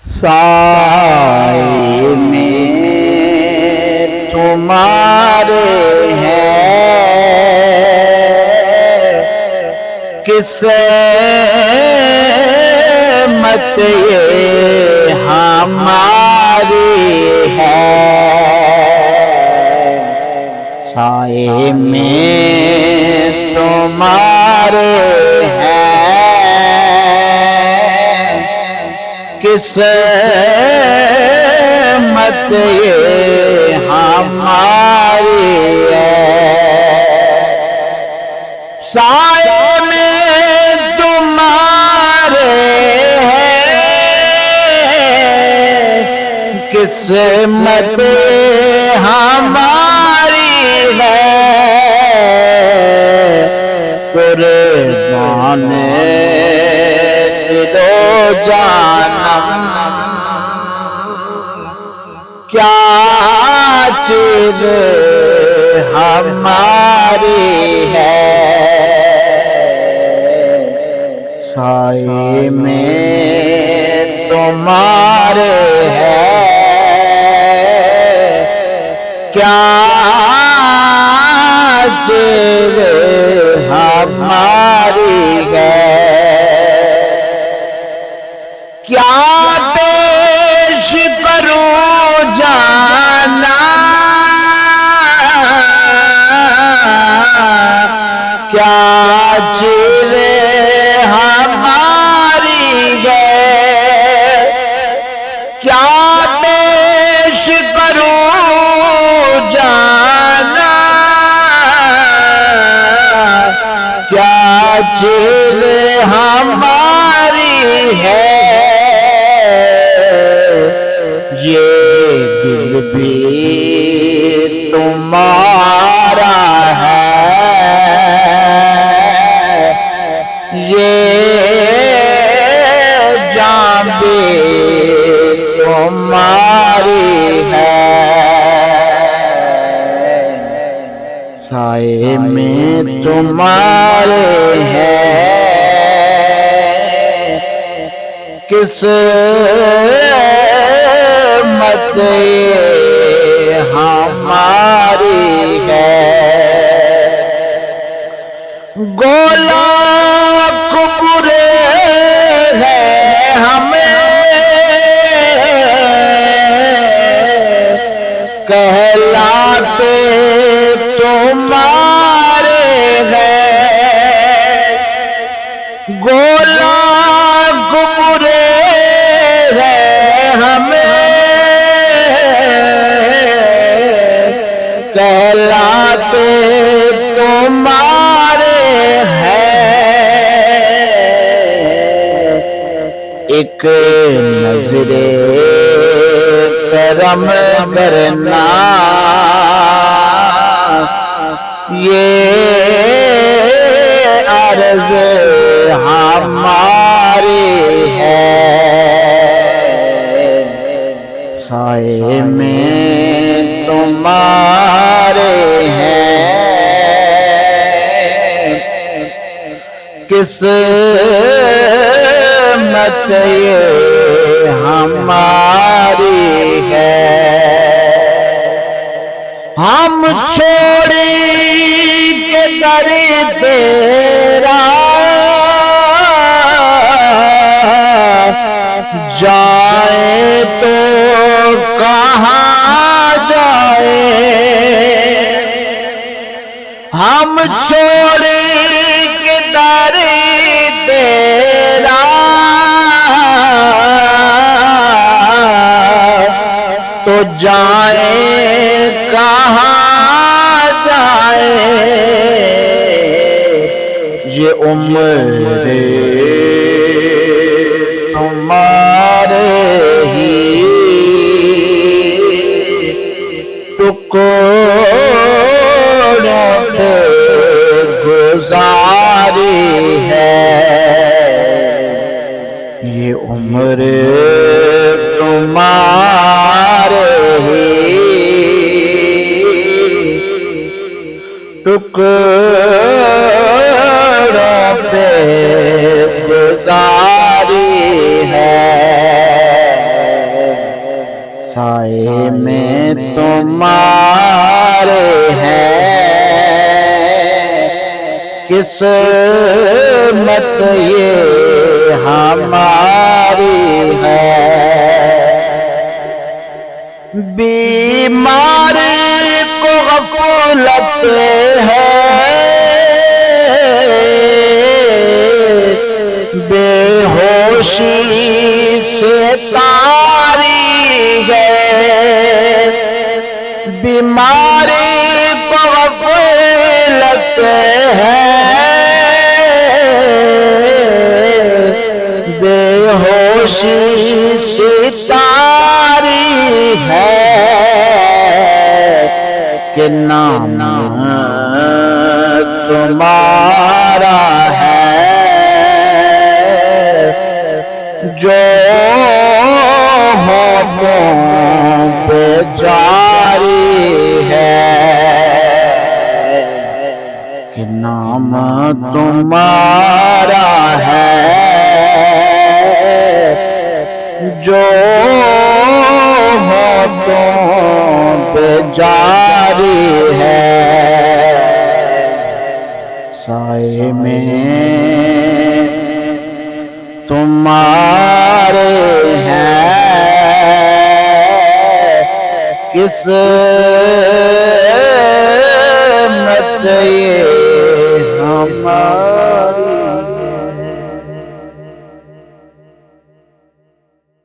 سائے میں تمہارے ہیں، قسمت یہ ہماری ہے۔ سائے میں تمہارے ہیں، قسمت یہ ہماری ہے۔ سائے میں تمہارے ہیں، قسمت ہماری ہے۔ قربان دل و جانم کیا چیز ہماری ہے۔ سائے میں تمہارے ہیں، کیا چیز ہماری ہے۔ کیا پیش کروں جانا، کیا چیز ہماری ہے۔ کیا پیش کروں جانا، کیا چیز ہماری ہے۔ یہ دل بھی تمہارا ہے، یہ جان بھی تمہاری ہے۔ سائے میں تمہارے ہیں، قسمت یہ ہماری ہے۔ گولاک برے ہیں ہمیں کہلاتے تمہارے ہیں۔ گولاک برے ہیں ہمیں کہلاتے تمہارے ہیں۔ ایک نظر کرم کرنا یہ عرض ہماری ہے۔ سائے میں تمہارے ہیں، قسمت یہ ہماری ہے۔ ہم چھوڑی کے در تیرا جائے تو کہاں جائے۔ ہم چھوڑی کے در تیرا تو جائے کہاں جائے۔ یہ عمر تمہارے ہی ٹکڑوں پہ گزاری ہے۔ یہ عمر تمہارے ہی ٹکڑوں پہ گزاری ہے۔ سائے میں تمہارے ہیں قسمت یہ ہماری ہے بیماری کو غفلت ہے بے ہوشی سے تاری ہے بیماری کو غفلت ہے بے ہوشی سے تاری ہے کہ نام تمہارا ہے جو ہوتوں پہ جاری ہے کہ نام تمہارا ہے جو ہوتوں پہ جاری ہے سائے میں تمہارے ہیں قسمت یہ ہماری